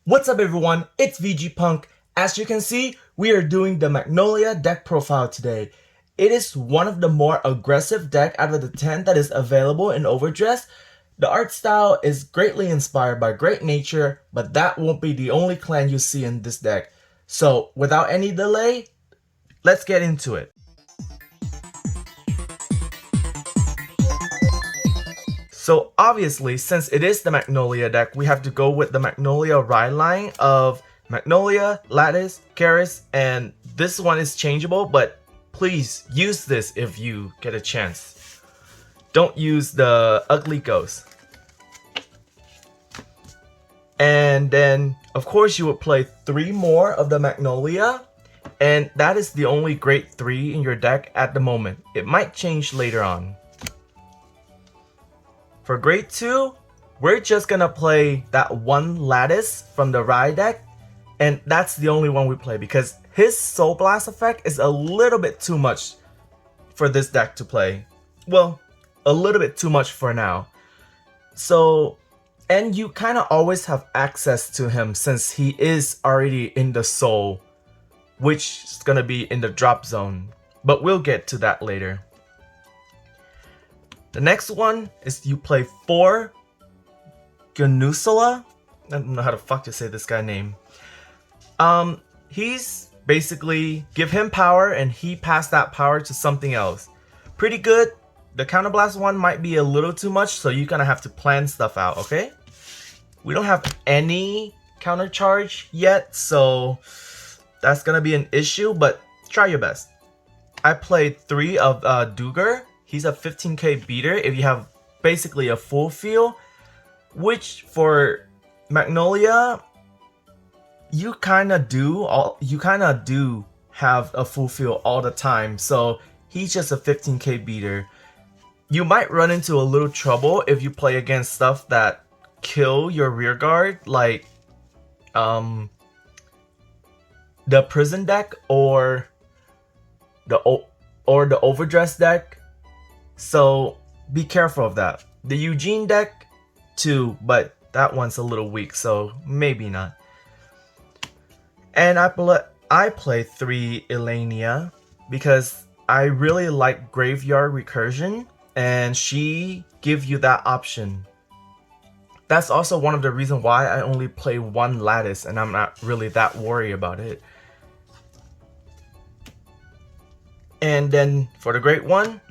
What's up everyone, it's VG Punk. As you can see, we are doing the Magnolia deck profile today. It is one of the more aggressive deck out of the 10 that is available in overdress. The art style is greatly inspired by Great Nature, but that won't be the only clan you see in this deck. So without any delay, let's get into it. So obviously, since it is the Magnolia deck, we have to go with the Magnolia ride line of Magnolia, Lattice, Keris, and this one is changeable, but please use this if you get a chance. Don't use the ugly ghost. And then, of course, you would play 3 more of the Magnolia, and that is the only great 3 in your deck at the moment. It might change later on. For grade 2, we're just gonna play that one Lattice from the Ride deck, and that's the only one we play because his Soul Blast effect is a little bit too much for this deck to play. Well, a little bit too much for now. So, and you kind of always have access to him since he is already in the Soul, which is gonna be in the drop zone, but we'll get to that later. The next one is you play 4 Ganusula. I don't know how the fuck to say this guy's name. He's basically give him power and he passed that power to something else. Pretty good. The counterblast one might be a little too much, so you're gonna have to plan stuff out, okay? We don't have any counter charge yet, so that's gonna be an issue, but try your best. I played 3 of Duger. He's a 15k beater if you have basically a full feel, which for Magnolia, you kind of do have a full feel all the time, so he's just a 15k beater. You might run into a little trouble if you play against stuff that kill your rear guard, like the prison deck or the overdress deck. So be careful of that. The Eugene deck too, but that one's a little weak, so maybe not. And I play 3 Elenia because I really like Graveyard Recursion, and she gives you that option. That's also one of the reasons why I only play 1 Lattice, and I'm not really that worried about it. And then for the great one,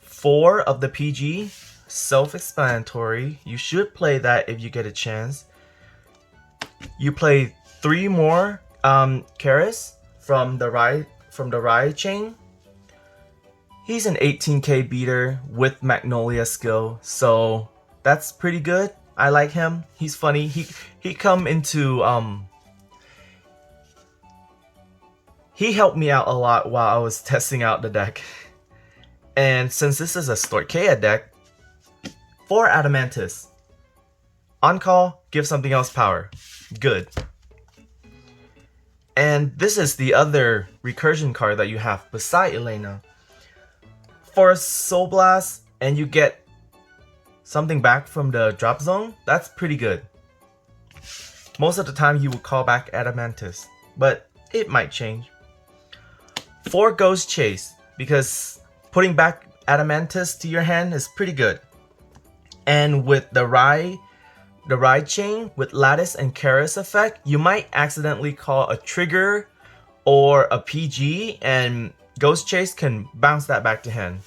4 of the PG, self-explanatory. You should play that if you get a chance. You play 3 more Keris from the Ride chain. He's an 18k beater with Magnolia skill, so that's pretty good. I like him. He's funny. He come into he helped me out a lot while I was testing out the deck. And since this is a Storkea deck, 4 Adamantis. On call, give something else power. Good. And this is the other recursion card that you have beside Elena. For a Soul Blast and you get something back from the drop zone, that's pretty good. Most of the time you would call back Adamantis, but it might change. 4 Ghost Chase, because putting back Adamantis to your hand is pretty good. And with the ride chain with Lattice and Keris effect, you might accidentally call a trigger or a PG, and Ghost Chase can bounce that back to hand.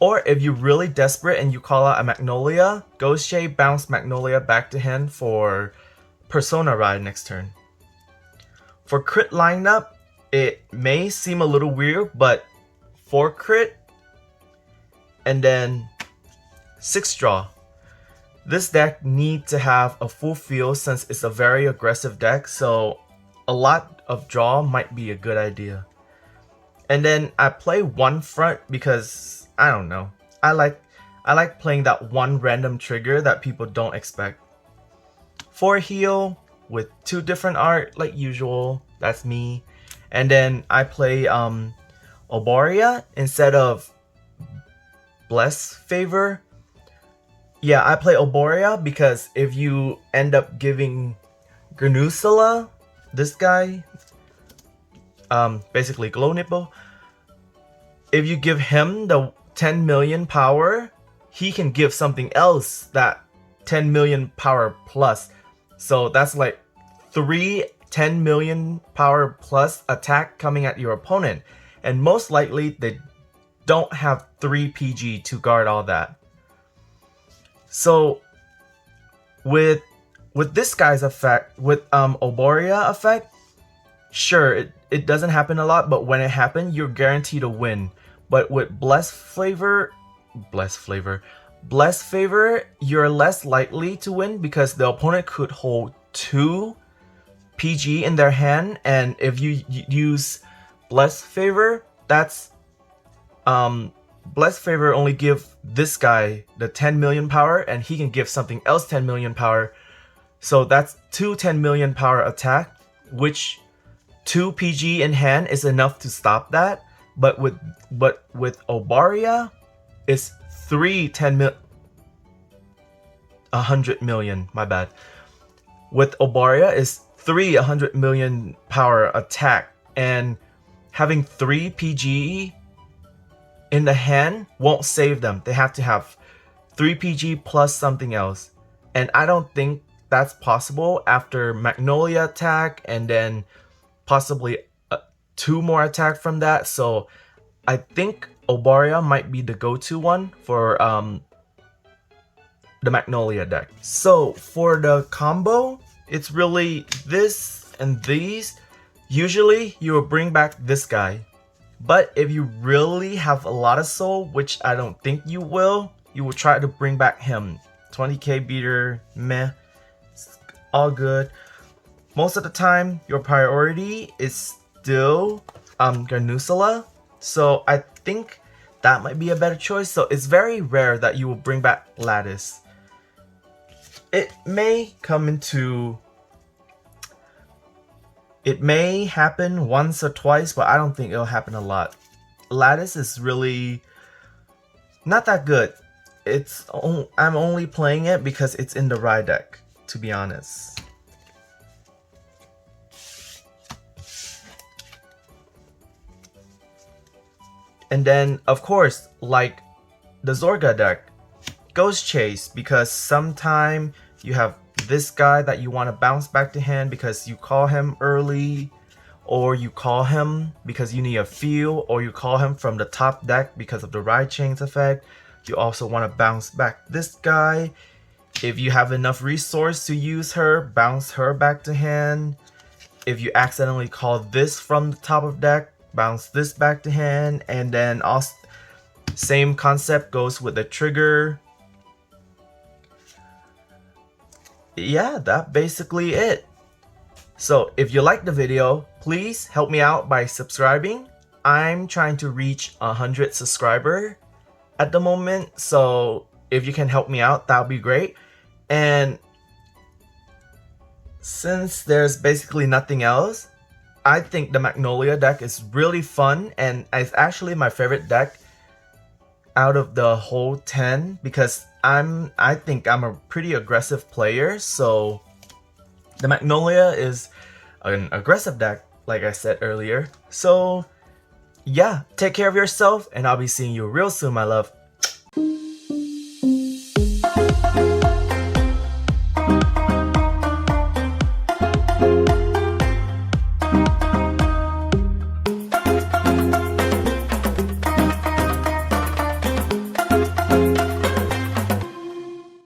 Or if you're really desperate and you call out a Magnolia, Ghost Chase bounce Magnolia back to hand for Persona Ride next turn. For crit lineup, it may seem a little weird, but 4 crit and then 6 draw. This deck needs to have a full field since it's a very aggressive deck, so a lot of draw might be a good idea. And then I play 1 front because I don't know. I like playing that 1 random trigger that people don't expect. 4 heal with 2 different art like usual. That's me. And then I play Oboria instead of Bless Favor. Yeah, I play Oboria because if you end up giving Granusula, this guy, basically glow nipple. If you give him the 10 million power, he can give something else that 10 million power plus. So that's like 3 10 million power plus attack coming at your opponent. And most likely they don't have 3 PG to guard all that. So with this guy's effect, with Oboria effect, sure, it doesn't happen a lot, but when it happens, you're guaranteed to win. But with Blessed Favor, you're less likely to win because the opponent could hold 2 PG in their hand, and if you use Blessed Favor, that's Blessed Favor only give this guy the 10 million power, and he can give something else 10 million power. So that's 2 10 million power attack, which 2 PG in hand is enough to stop that. But with Obaria, it's 3 100 million, my bad. With Obaria is 3 100 million power attack, and having 3 PG in the hand won't save them. They have to have 3 PG plus something else, and I don't think that's possible after Magnolia attack and then possibly 2 more attack from that. So I think Obaria might be the go-to one for the Magnolia deck. So for the combo, it's really this and these. Usually you will bring back this guy, but if you really have a lot of soul, which I don't think you will try to bring back him. 20k beater, meh, it's all good. Most of the time your priority is still Granusula, so I think that might be a better choice. So it's very rare that you will bring back Lattice. It may happen once or twice, but I don't think it'll happen a lot. Lattice is really not that good. I'm only playing it because it's in the Rye deck, to be honest. And then, of course, like the Zorga deck, Ghost Chase, because sometime you have this guy that you want to bounce back to hand because you call him early, or you call him because you need a feel, or you call him from the top deck because of the Ride Chains effect. You also want to bounce back this guy. If you have enough resource to use her, bounce her back to hand. If you accidentally call this from the top of deck, bounce this back to hand. And then also same concept goes with the trigger. Yeah, that's basically it. So if you liked the video, please help me out by subscribing. I'm trying to reach 100 subscribers at the moment, so if you can help me out, that would be great. And since there's basically nothing else, I think the Magnolia deck is really fun, and it's actually my favorite deck out of the whole 10 because I think I'm a pretty aggressive player, so the Magnolia is an aggressive deck, like I said earlier. So yeah, take care of yourself, and I'll be seeing you real soon, my love.